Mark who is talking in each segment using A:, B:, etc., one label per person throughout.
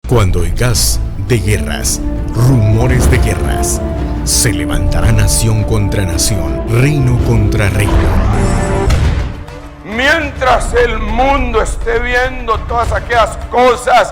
A: Cuando oigas de guerras, rumores de guerras, se levantará nación contra nación, reino contra reino.
B: Mientras el mundo esté viendo todas aquellas cosas,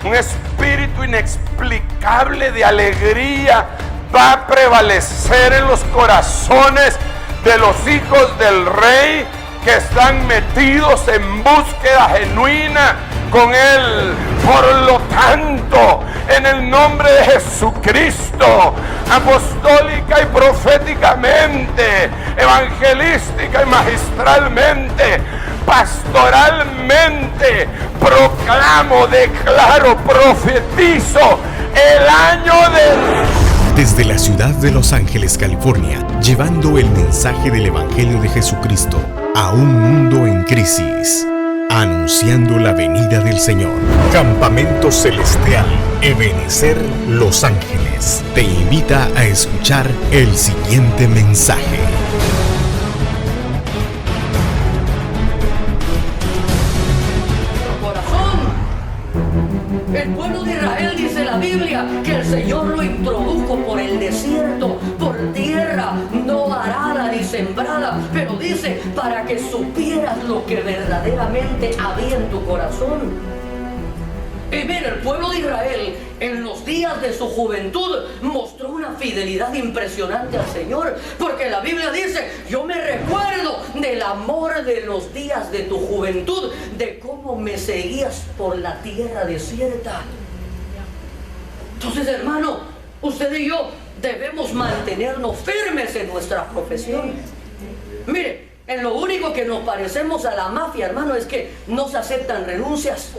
B: un espíritu inexplicable de alegría va a prevalecer en los corazones de los hijos del Rey que están metidos en búsqueda genuina con Él. Por lo tanto, en el nombre de Jesucristo, apostólica y proféticamente, evangelística y magistralmente, pastoralmente, proclamo, declaro, profetizo el año del...
A: Desde la ciudad de Los Ángeles, California, llevando el mensaje del Evangelio de Jesucristo a un mundo en crisis, anunciando la venida del Señor. Campamento Celestial Ebenecer Los Ángeles te invita a escuchar el siguiente mensaje.
C: El pueblo de Israel, dice la Biblia, que el Señor lo introdujo por el desierto, por tierra no arada ni sembrada, pero dice, para que supieras lo que verdaderamente había en tu corazón. Y mira, el pueblo de Israel en los días de su juventud mostró una fidelidad impresionante al Señor, porque la Biblia dice, yo me recuerdo del amor de los días de tu juventud, de cómo me seguías por la tierra desierta. Entonces, hermano, usted y yo debemos mantenernos firmes en nuestra profesión. Mire, en lo único que nos parecemos a la mafia, hermano, es que no se aceptan renuncias.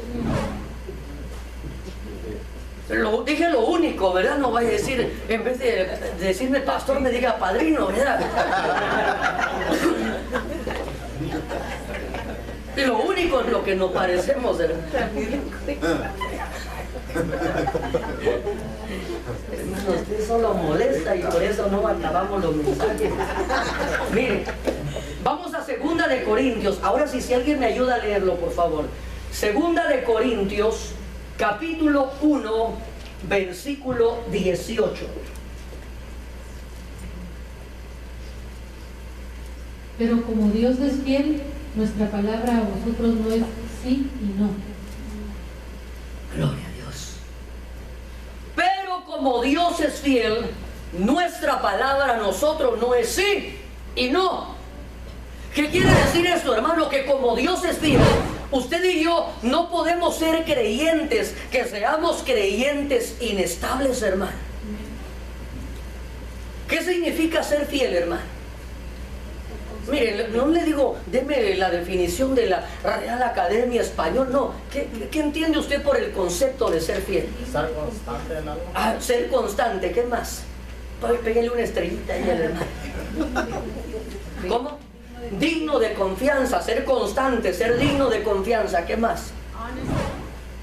C: Dije lo único, ¿verdad? No vaya a decir, en vez de decirme pastor, me diga padrino, ¿verdad? Lo único en lo que nos parecemos, ¿verdad? Hermano, usted solo molesta y por eso no acabamos los mensajes. Mire, vamos a 2 de Corintios. Ahora sí, si alguien me ayuda a leerlo, por favor. 2 de Corintios, capítulo 1, versículo 18.
D: Pero como Dios es fiel, nuestra palabra a vosotros no es sí y no.
C: Gloria a Dios. Pero como Dios es fiel, nuestra palabra a nosotros no es sí y no. ¿Qué quiere decir esto, hermano? Que como Dios es fiel, usted y yo no podemos ser creyentes, que seamos creyentes inestables, hermano. ¿Qué significa ser fiel, hermano? Mire, no le digo, deme la definición de la Real Academia Español, no. ¿Qué entiende usted por el concepto de ser fiel?
E: Ser constante en algo.
C: Ah, ser constante, ¿qué más? Pégale una estrellita ahí al hermano. ¿Cómo? Digno de confianza, ser constante, ser digno de confianza, ¿qué más?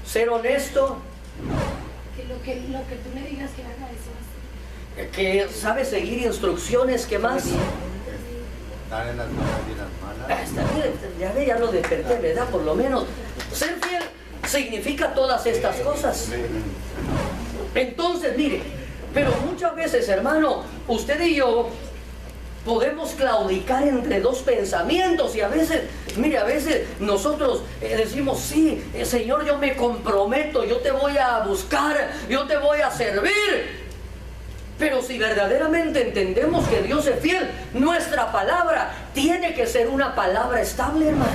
C: Ser honesto.
D: Que lo que tú le digas que haga, eso hace.
C: Que sabe seguir instrucciones, ¿qué más?
E: Estar en las buenas y las malas.
C: Ya lo desperté, ¿verdad? Por lo menos. Ser fiel significa todas estas cosas. Entonces, mire, pero muchas veces, hermano, usted y yo podemos claudicar entre dos pensamientos y a veces, mire, a veces nosotros decimos, sí, Señor, yo me comprometo, yo te voy a buscar, yo te voy a servir. Pero si verdaderamente entendemos que Dios es fiel, nuestra palabra tiene que ser una palabra estable, hermano.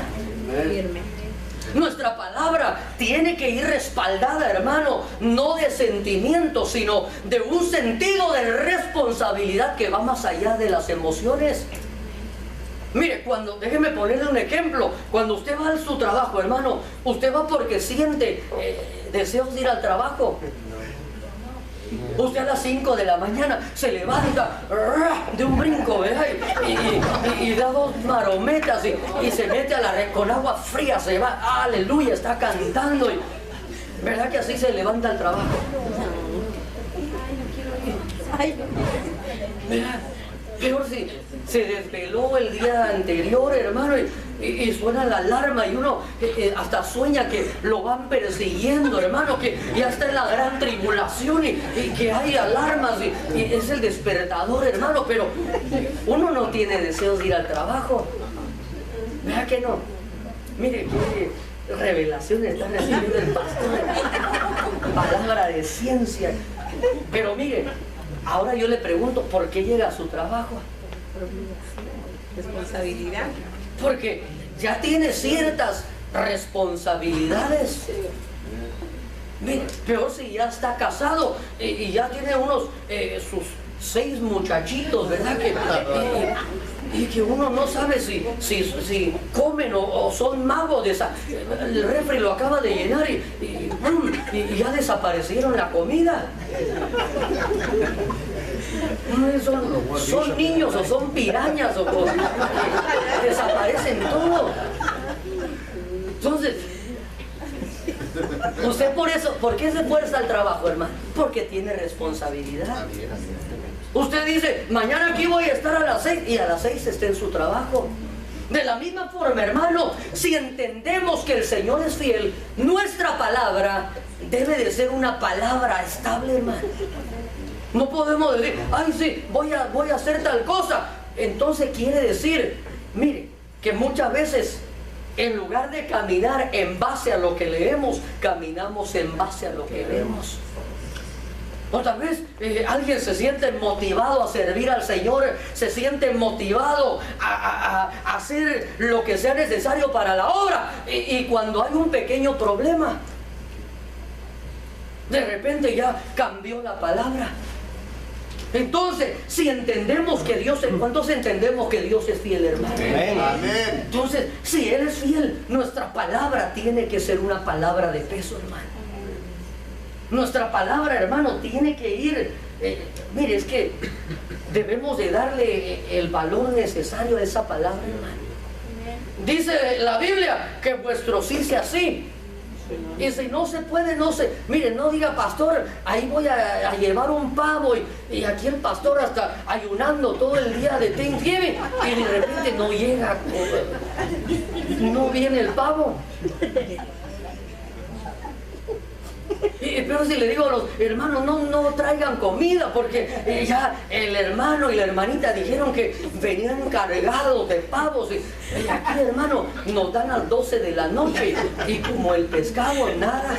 C: Nuestra palabra tiene que ir respaldada, hermano, no de sentimientos, sino de un sentido de responsabilidad que va más allá de las emociones. Mire, déjeme ponerle un ejemplo. Cuando usted va a su trabajo, hermano, usted va porque siente deseos de ir al trabajo. Usted a las 5 de la mañana se levanta de un brinco, ¿verdad? Y da 2 marometas y se mete con agua fría, se va, aleluya, está cantando. ¿Verdad que así se levanta al trabajo? ¿Verdad? Peor si se desveló el día anterior, hermano, y suena la alarma y uno hasta sueña que lo van persiguiendo, hermano, que ya está en la gran tribulación y que hay alarmas y es el despertador, hermano, pero uno no tiene deseos de ir al trabajo. ¿Verdad que no? Mire qué revelaciones está recibiendo el pastor, palabra de ciencia. Pero mire, ahora yo le pregunto, ¿por qué llega a su trabajo?
F: Responsabilidad.
C: Porque ya tiene ciertas responsabilidades. Mire, peor si ya está casado y ya tiene unos sus 6 muchachitos, ¿verdad? Y que uno no sabe si comen o son magos de esa. El refri lo acaba de llenar y ya desaparecieron la comida. Son niños o son pirañas o desaparecen todo. Entonces, usted ¿por qué se fuerza al trabajo, hermano? Porque tiene responsabilidad. Usted dice, mañana aquí voy a estar a las 6 y a las 6 está en su trabajo. De la misma forma, hermano, si entendemos que el Señor es fiel, nuestra palabra debe de ser una palabra estable, hermano. No podemos decir, ay sí, voy a hacer tal cosa. Entonces quiere decir, mire, que muchas veces en lugar de caminar en base a lo que leemos, caminamos en base a lo que vemos. O tal vez alguien se siente motivado a servir al Señor, se siente motivado a hacer lo que sea necesario para la obra. Y cuando hay un pequeño problema, de repente ya cambió la palabra. Entonces, si entendemos que Dios es, ¿cuántos entendemos que Dios es fiel, hermano?
E: Amén.
C: Entonces, si Él es fiel, nuestra palabra tiene que ser una palabra de peso, hermano. Nuestra palabra, hermano, tiene que ir, mire, es que debemos de darle el valor necesario a esa palabra, hermano. Dice la Biblia que vuestro sí sea sí. Y si no se puede, no se... Mire, no diga, pastor, ahí voy a llevar un pavo y aquí el pastor está ayunando todo el día de Thanksgiving y de repente no llega, no viene el pavo. Pero si le digo a los hermanos, no traigan comida porque ya el hermano y la hermanita dijeron que venían cargados de pavos y aquí, hermano, nos dan a las 12 de la noche y como el pescado, nada.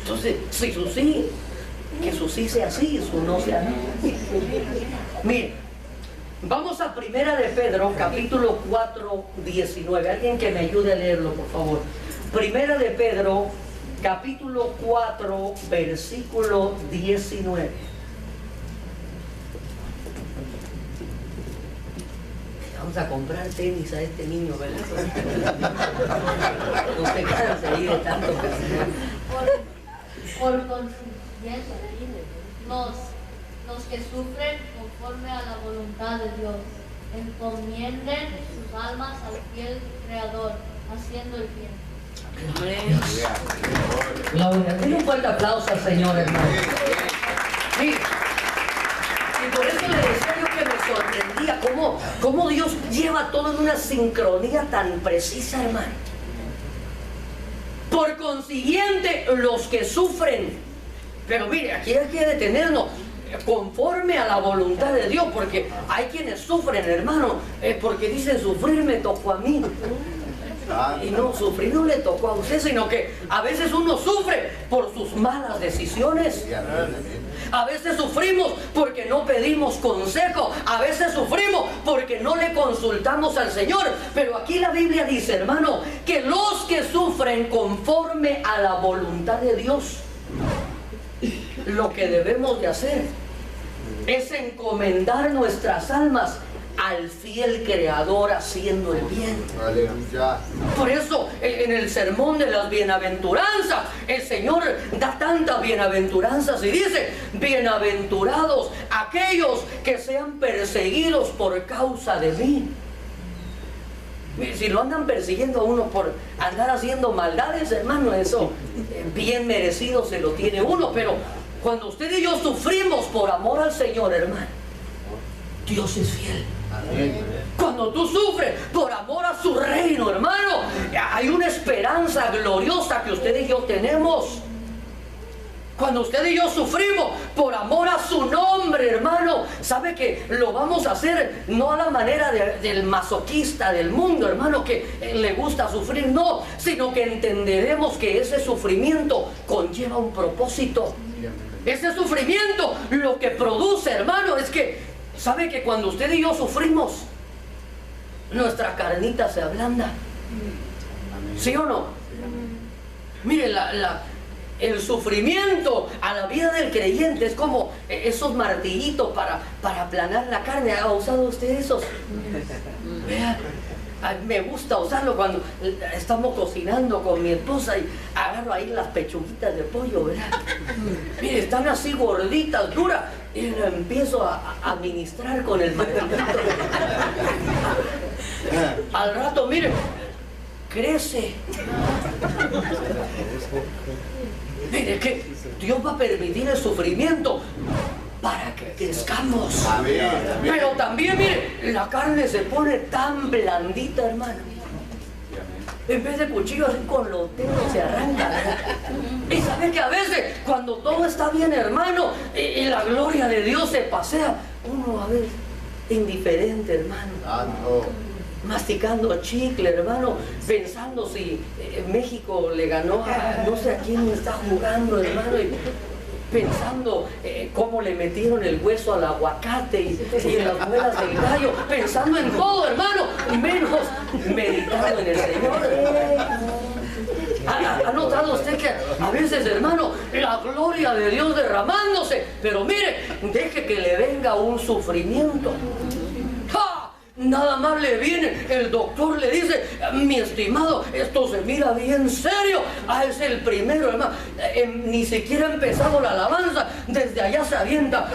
C: Entonces, si su sí, que su sí sea sí y su no sea no. Mire, vamos a Primera de Pedro, capítulo 4, 19. Alguien que me ayude a leerlo, por favor. Primera de Pedro, capítulo 4, versículo 19. Vamos a comprar tenis a este niño, ¿verdad? No se canse ahí de tanto caminar.
G: Por consiguiente, los que sufren conforme a la voluntad de Dios, encomienden sus almas al fiel Creador, haciendo el bien.
C: Gloria. Denle un fuerte aplauso al Señor, hermano. Sí. Y por eso le decía yo que me sorprendía cómo Dios lleva todo en una sincronía tan precisa, hermano. Por consiguiente, los que sufren. Pero mire, aquí hay que detenernos conforme a la voluntad de Dios, porque hay quienes sufren, hermano, porque dicen, sufrir me tocó a mí. Y no, sufrir no le tocó a usted, sino que a veces uno sufre por sus malas decisiones. A veces sufrimos porque no pedimos consejo. A veces sufrimos porque no le consultamos al Señor. Pero aquí la Biblia dice, hermano, que los que sufren conforme a la voluntad de Dios, lo que debemos de hacer es encomendar nuestras almas al fiel Creador haciendo el bien.
E: Aleluya.
C: Por eso en el sermón de las bienaventuranzas el Señor da tantas bienaventuranzas y dice, bienaventurados aquellos que sean perseguidos por causa de mí. Si lo andan persiguiendo a uno por andar haciendo maldades, hermano, eso bien merecido se lo tiene uno, pero cuando usted y yo sufrimos por amor al Señor, hermano, Dios es fiel. Cuando tú sufres por amor a su reino, hermano, hay una esperanza gloriosa que usted y yo tenemos. Cuando usted y yo sufrimos por amor a su nombre, hermano, sabe que lo vamos a hacer no a la manera del masoquista del mundo, hermano, que le gusta sufrir, no, sino que entenderemos que ese sufrimiento conlleva un propósito. Ese sufrimiento lo que produce, hermano, es que sabe que cuando usted y yo sufrimos, nuestra carnita se ablanda. ¿Sí o no? Mire, el sufrimiento a la vida del creyente es como esos martillitos para aplanar la carne. ¿Ha usado usted esos? Vea, me gusta usarlo cuando estamos cocinando con mi esposa y agarro ahí las pechuguitas de pollo, ¿verdad? Mire, están así gorditas, duras, y lo empiezo a ministrar con el martillito. Al rato, mire, crece. Mire que Dios va a permitir el sufrimiento para que crezcamos. Pero también, mire, la carne se pone tan blandita, hermano. En vez de cuchillo así con los dedos se arranca. Y sabe que a veces cuando todo está bien, hermano, y la gloria de Dios se pasea, uno a ver indiferente, hermano. Masticando chicle, hermano, pensando si México le ganó a no sé a quién está jugando, hermano, y pensando cómo le metieron el hueso al aguacate y en las muelas del gallo, pensando en todo, hermano, menos meditando en el Señor. ¿Ha notado usted que a veces, hermano, la gloria de Dios derramándose, pero mire, deje que le venga un sufrimiento? ¡Ja! Nada más le viene, el doctor le dice, mi estimado, esto se mira bien serio. Es el primero, hermano. Ni siquiera ha empezado la alabanza, desde allá se avienta.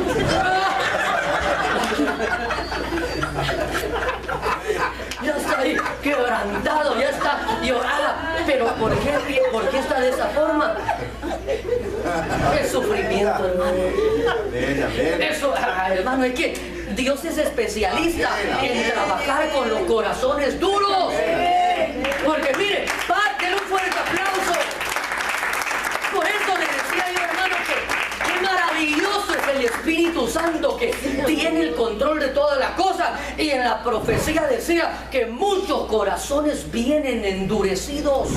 C: Ya está ahí quebrantado, ya está llorada. Pero ¿por qué está de esa forma? Es sufrimiento, hermano. Eso, hermano, es que Dios es especialista en trabajar con los corazones duros. Porque mire, denle un fuerte aplauso. Por eso le decía yo, hermano, que qué maravilloso es el Espíritu Santo, que tiene el control de todas las cosas. Y en la profecía decía que muchos corazones vienen endurecidos.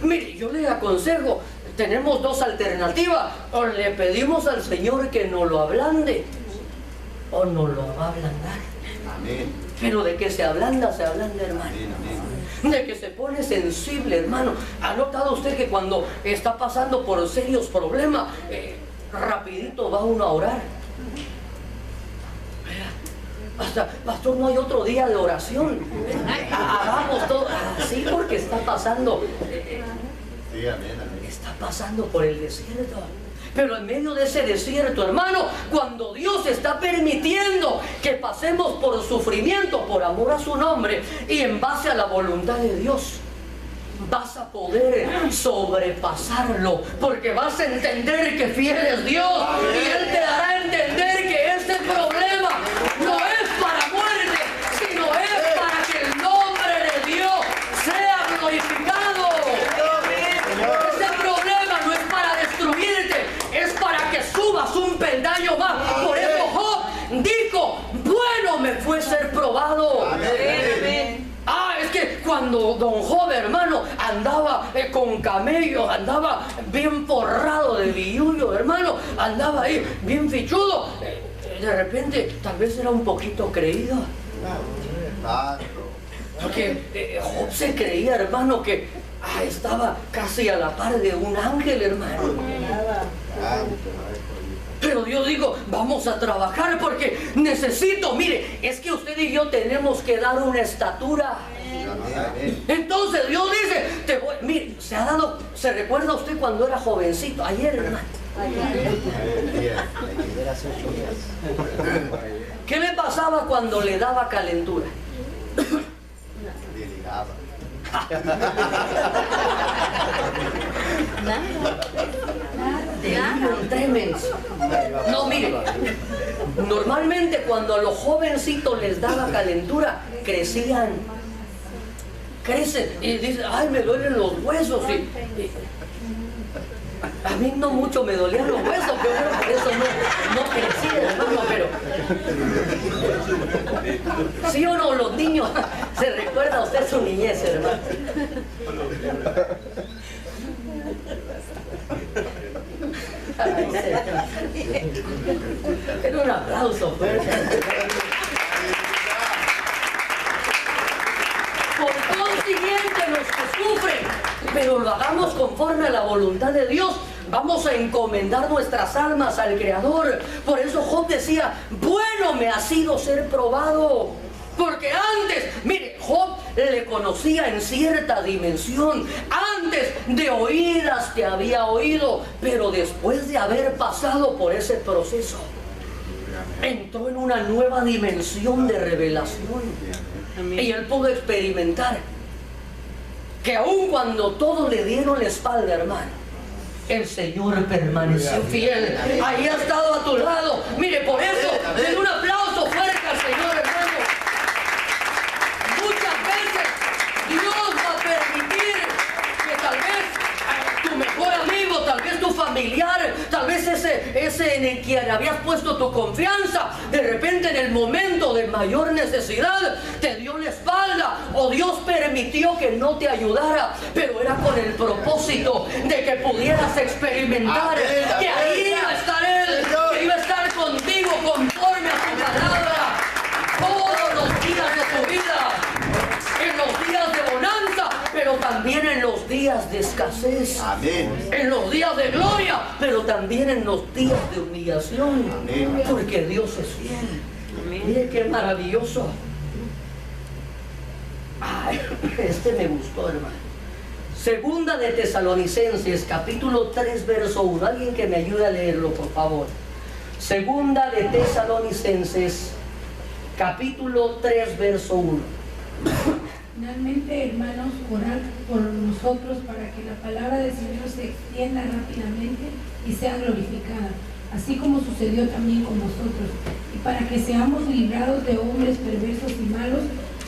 C: Mire, yo le aconsejo, tenemos dos alternativas: o le pedimos al Señor que nos lo ablande, o nos lo va a ablandar. Amén. Pero de que se ablanda, hermano. Amén. De que se pone sensible, hermano. ¿Ha notado usted que cuando está pasando por serios problemas, rapidito va uno a orar? Hasta, pastor, no hay otro día de oración. Hagamos todo así porque está pasando. Está pasando por el desierto. Pero en medio de ese desierto, hermano, cuando Dios está permitiendo que pasemos por sufrimiento, por amor a su nombre y en base a la voluntad de Dios, vas a poder sobrepasarlo, porque vas a entender que fiel es Dios. Y Él te dará a entender que este problema no es para muerte, sino es para que el nombre de Dios sea glorificado. Este problema no es para destruirte, es para que subas un peldaño más. Por eso Job dijo, bueno me fue ser probado. Es que cuando don Job, hermano, andaba con camellos, andaba bien forrado de billullo, hermano, andaba ahí bien fichudo, de repente tal vez era un poquito creído. Porque Job se creía, hermano, que estaba casi a la par de un ángel, hermano. Pero Dios dijo, vamos a trabajar porque necesito, mire, es que usted y yo tenemos que dar una estatura. Entonces Dios dice, mire, ¿se recuerda usted cuando era jovencito? Ayer, hermano. ¿Qué le pasaba cuando le daba calentura? mire, normalmente cuando a los jovencitos les daba calentura, crecen y dicen, ay, me duelen los huesos. A mí no mucho me dolían los huesos, pero por eso no crecí, hermano, pero ¿sí o no? Los niños, ¿se recuerda usted su niñez, hermano? Ay, era un aplauso fuerte. Por consiguiente, los que sufren, pero lo hagamos conforme a la voluntad de Dios, vamos a encomendar nuestras almas al Creador. Por eso Job decía, bueno me ha sido ser probado. Porque antes, mire, Job le conocía en cierta dimensión. Antes de oídas te había oído, pero después de haber pasado por ese proceso, entró en una nueva dimensión de revelación. Y él pudo experimentar que aun cuando todos le dieron la espalda, hermano, el Señor permaneció fiel. Ahí ha estado a tu lado. Mire, por eso, den un aplauso fuerte al Señor, hermano. Muchas veces Dios va a permitir que tal vez tu mejor amigo, tal vez tu familiar, tal vez ese en el que habías puesto tu confianza, de repente en el momento de mayor necesidad te dio la espalda, o Dios permitió que no te ayudara, pero era con el propósito de que pudieras experimentar que ahí iba a estar Él, que iba a estar contigo conforme a su palabra todos los días de tu vida, en los días de bonanza, pero también en los días de escasez. Amén. En los días de gloria, pero también en los días de humillación. Amén. Porque Dios es fiel. Amén. Mire qué maravilloso. Ay, este me gustó, hermano. Segunda de Tesalonicenses, capítulo 3, verso 1. Alguien que me ayude a leerlo, por favor. Segunda de Tesalonicenses, capítulo 3, verso 1.
D: Finalmente, hermanos, orad por nosotros para que la palabra del Señor se extienda rápidamente y sea glorificada, así como sucedió también con nosotros, y para que seamos librados de hombres perversos y malos,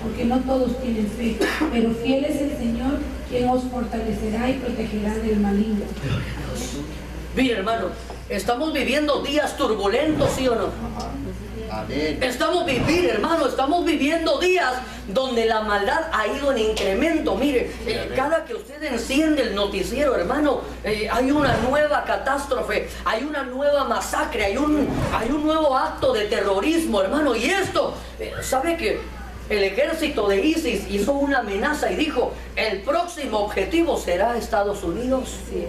D: porque no todos tienen fe, pero fiel es el Señor, quien os fortalecerá y protegerá del maligno.
C: Mira, hermano, estamos viviendo días turbulentos, ¿sí o no? Amén. Estamos viviendo días donde la maldad ha ido en incremento. Mire, cada que usted enciende el noticiero, hermano, hay una nueva catástrofe, hay una nueva masacre, hay un nuevo acto de terrorismo, hermano. Y esto, ¿sabe que el ejército de ISIS hizo una amenaza y dijo, el próximo objetivo será Estados Unidos? Sí.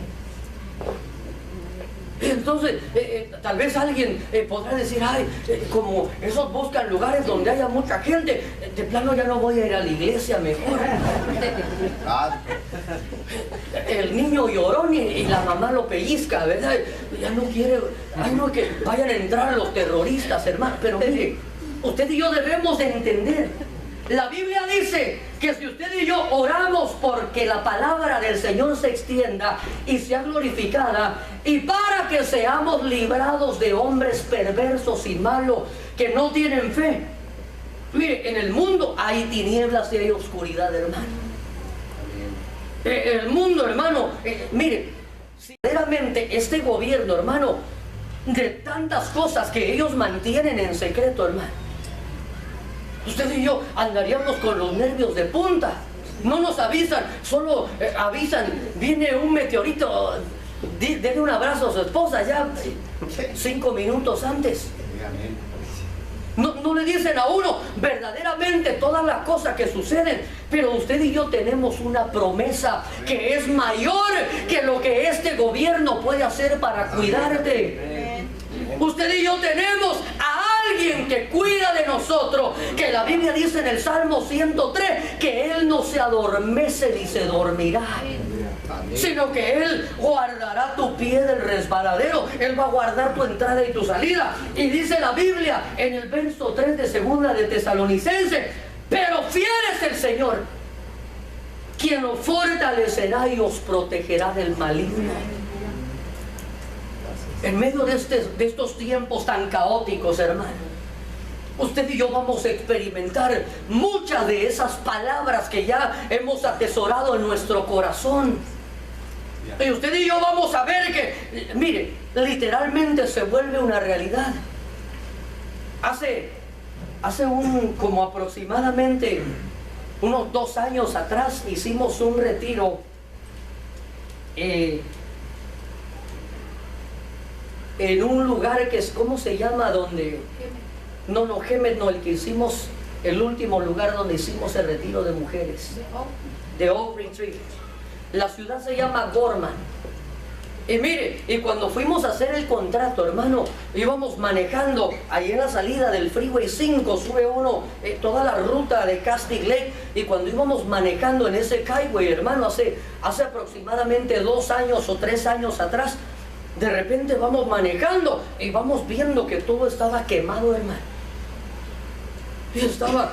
C: Entonces, tal vez alguien podrá decir, ay, como esos buscan lugares donde haya mucha gente, de plano ya no voy a ir a la iglesia, mejor. El niño llorón y la mamá lo pellizca, ¿verdad? Ya no quiere, ay, no, que vayan a entrar los terroristas, hermano. Pero mire, usted y yo debemos de entender. La Biblia dice que si usted y yo oramos porque la palabra del Señor se extienda y sea glorificada, y para que seamos librados de hombres perversos y malos que no tienen fe. Mire, en el mundo hay tinieblas y hay oscuridad, hermano. El mundo, hermano, mire, sinceramente este gobierno, hermano, de tantas cosas que ellos mantienen en secreto, hermano, usted y yo andaríamos con los nervios de punta. No nos avisan, solo avisan, viene un meteorito, denle un abrazo a su esposa ya 5 minutos antes. No le dicen a uno verdaderamente todas las cosas que suceden, pero usted y yo tenemos una promesa que es mayor que lo que este gobierno puede hacer para cuidarte. Usted y yo tenemos a alguien que cuida de nosotros, que la Biblia dice en el Salmo 103 que Él no se adormece ni se dormirá, sino que Él guardará tu pie del resbaladero. Él va a guardar tu entrada y tu salida. Y dice la Biblia en el verso 3 de segunda de Tesalonicenses, pero fiel es el Señor, quien os fortalecerá y os protegerá del maligno. En medio de estos tiempos tan caóticos, hermano, usted y yo vamos a experimentar muchas de esas palabras que ya hemos atesorado en nuestro corazón. Y usted y yo vamos a ver que, mire, literalmente se vuelve una realidad. Hace como aproximadamente unos 2 años atrás hicimos un retiro en un lugar que es, ¿cómo se llama? Donde... No, Gemet no, el que hicimos, el último lugar donde hicimos el retiro de mujeres. De Oak Retreat. La ciudad se llama Gorman. Y mire, y cuando fuimos a hacer el contrato, hermano, íbamos manejando ahí en la salida del Freeway 5, sube uno toda la ruta de Castig Lake, y cuando íbamos manejando en ese highway, hermano, hace aproximadamente 2 años o 3 años atrás, de repente vamos manejando y vamos viendo que todo estaba quemado, hermano. Y estaba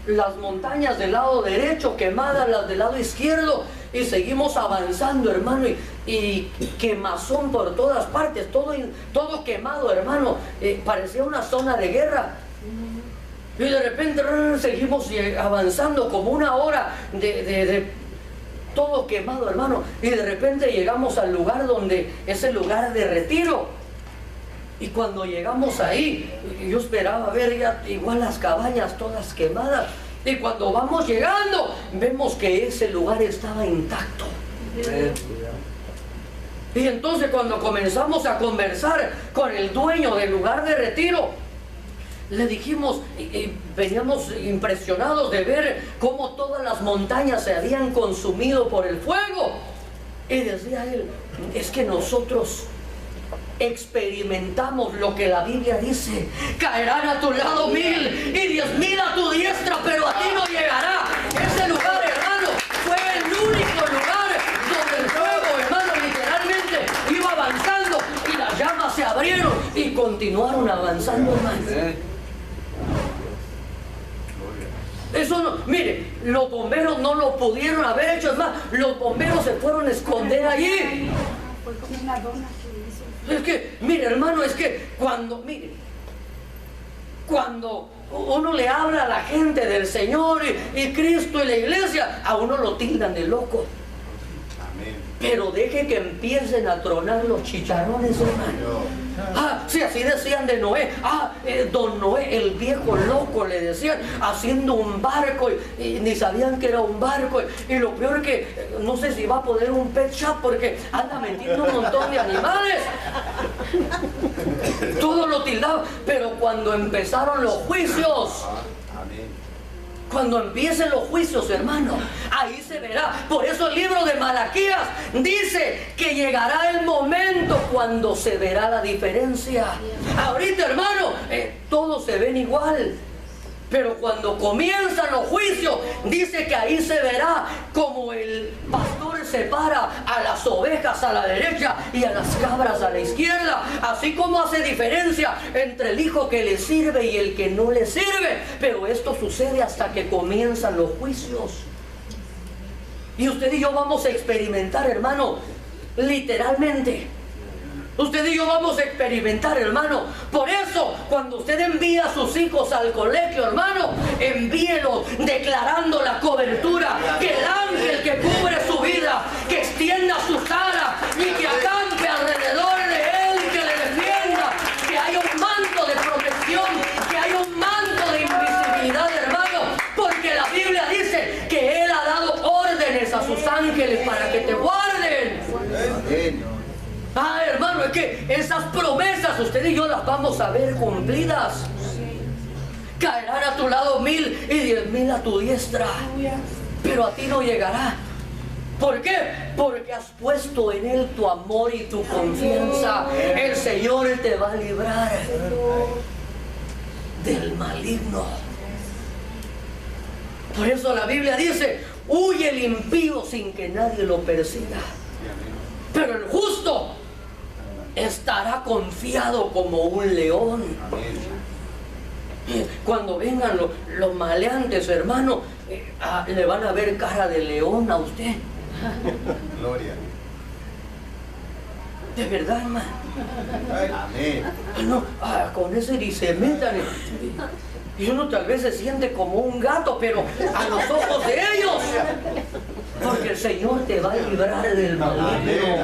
C: las montañas del lado derecho quemadas, las del lado izquierdo, y seguimos avanzando, hermano, y quemazón por todas partes, todo quemado, hermano. Parecía una zona de guerra. Y de repente seguimos avanzando como 1 hora de todo quemado, hermano, y de repente llegamos al lugar donde es el lugar de retiro. Y cuando llegamos ahí, yo esperaba ver ya igual las cabañas todas quemadas, y cuando vamos llegando vemos que ese lugar estaba intacto. Y entonces cuando comenzamos a conversar con el dueño del lugar de retiro, le dijimos, veníamos impresionados de ver cómo todas las montañas se habían consumido por el fuego. Y decía él, es que nosotros experimentamos lo que la Biblia dice: caerán a tu lado 1000 y 10,000 a tu diestra, pero a ti no llegará. Ese lugar, hermano, fue el único lugar donde el fuego, hermano, literalmente iba avanzando, y las llamas se abrieron y continuaron avanzando, hermano. Eso no, mire, los bomberos no lo pudieron haber hecho. Es más, los bomberos se fueron a esconder allí. Es que, mire, hermano, es que cuando uno le habla a la gente del Señor y Cristo y la iglesia, a uno lo tildan de loco. Pero deje que empiecen a tronar los chicharrones, hermano. Sí, así decían de Noé. Don Noé, el viejo loco, le decían, haciendo un barco, y ni sabían que era un barco. Y lo peor que no sé si va a poner un pet shop porque anda metiendo un montón de animales. Todo lo tildaban. Pero cuando empezaron los juicios, cuando empiecen los juicios, hermano, ahí se verá. Por eso el libro de Malaquías dice que llegará el momento cuando se verá la diferencia. Ahorita, hermano, todos se ven igual. Pero cuando comienzan los juicios, dice que ahí se verá como el pastor separa a las ovejas a la derecha y a las cabras a la izquierda. Así como hace diferencia entre el hijo que le sirve y el que no le sirve. Pero esto sucede hasta que comienzan los juicios. Y usted y yo vamos a experimentar, hermano, literalmente. Usted y yo vamos a experimentar, hermano. Por eso, cuando usted envía a sus hijos al colegio, hermano, envíelos declarando la cobertura. Que el ángel que cubre su vida, que extienda sus alas y que acampe alrededor de él, que le defienda. Que haya un manto de protección, que haya un manto de invisibilidad, hermano. Porque la Biblia dice que él ha dado órdenes a sus ángeles para que te guarden. Amén. Hermano, es que esas promesas usted y yo las vamos a ver cumplidas. Caerán a tu lado 1000 y 10,000 a tu diestra, pero a ti no llegará. ¿Por qué? Porque has puesto en él tu amor y tu confianza. El Señor te va a librar del maligno. Por eso la Biblia dice: huye el impío sin que nadie lo persiga, pero el justo estará confiado como un león. Cuando vengan los maleantes, hermano, le van a ver cara de león a usted.
E: Gloria.
C: De verdad, hermano.
E: Amén.
C: No, con eso ni se metan. Y uno tal vez se siente como un gato, pero a los ojos de ellos. Porque el Señor te va a librar del maligno.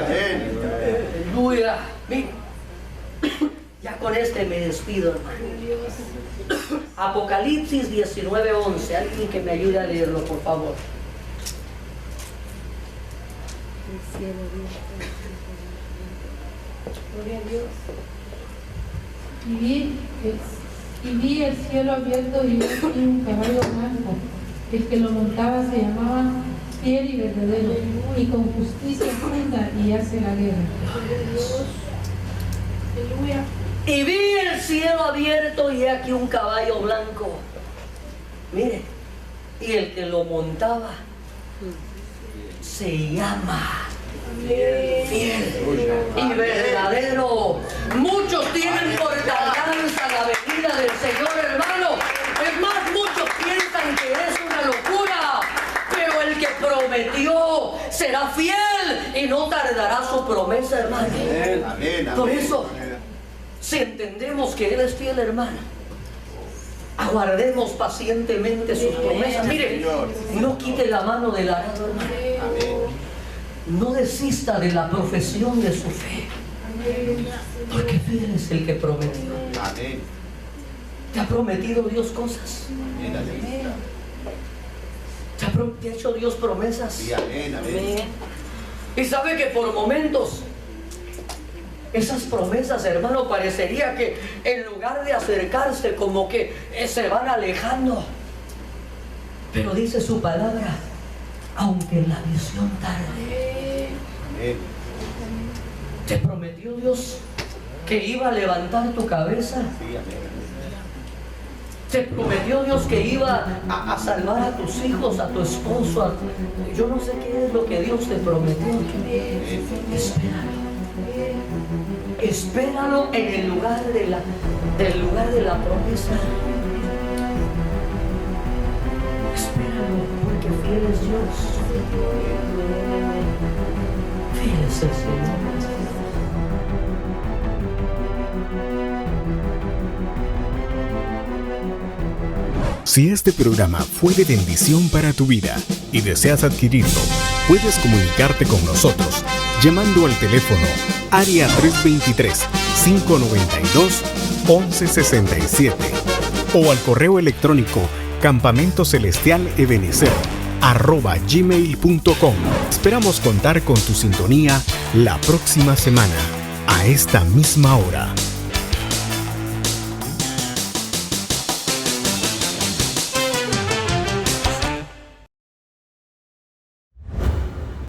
C: Aleluya. Mira, ya con este me despido, hermano. Apocalipsis 19:11. Alguien que me ayude a leerlo, por favor.
D: Gloria a Dios. Y vi el cielo abierto y aquí un caballo blanco. El que lo montaba se llamaba Fiel y Verdadero, y con justicia funda y hace la guerra. Aleluya.
C: Y vi el cielo abierto y aquí un caballo blanco. Mire, y el que lo montaba se llama Fiel y Verdadero. Muchos tienen por tardanza la venida del Señor, hermano. Es más, muchos piensan que es una locura, pero el que prometió será fiel y no tardará su promesa, hermano. Por eso, si entendemos que Él es fiel, hermano, aguardemos pacientemente sus promesas. Mire, no quite la mano del arado, hermano. No desista de la profesión de su fe, porque fiel es el que prometió. ¿Te ha prometido Dios cosas? ¿Te ha hecho Dios promesas? Y sabe que por momentos esas promesas, hermano, parecería que en lugar de acercarse, como que se van alejando. Pero dice su palabra, aunque la visión tarde. ¿Te prometió Dios que iba a levantar tu cabeza? ¿Te prometió Dios que iba a salvar a tus hijos, a tu esposo? Yo no sé qué es lo que Dios te prometió. Espéralo. Espéralo en el lugar de la promesa. Espéralo, porque fiel es Dios. Fiel es el Señor.
A: Si este programa fue de bendición para tu vida y deseas adquirirlo, puedes comunicarte con nosotros llamando al teléfono área 323-592-1167 o al correo electrónico campamentocelestialebenecer@gmail.com. Esperamos contar con tu sintonía la próxima semana a esta misma hora.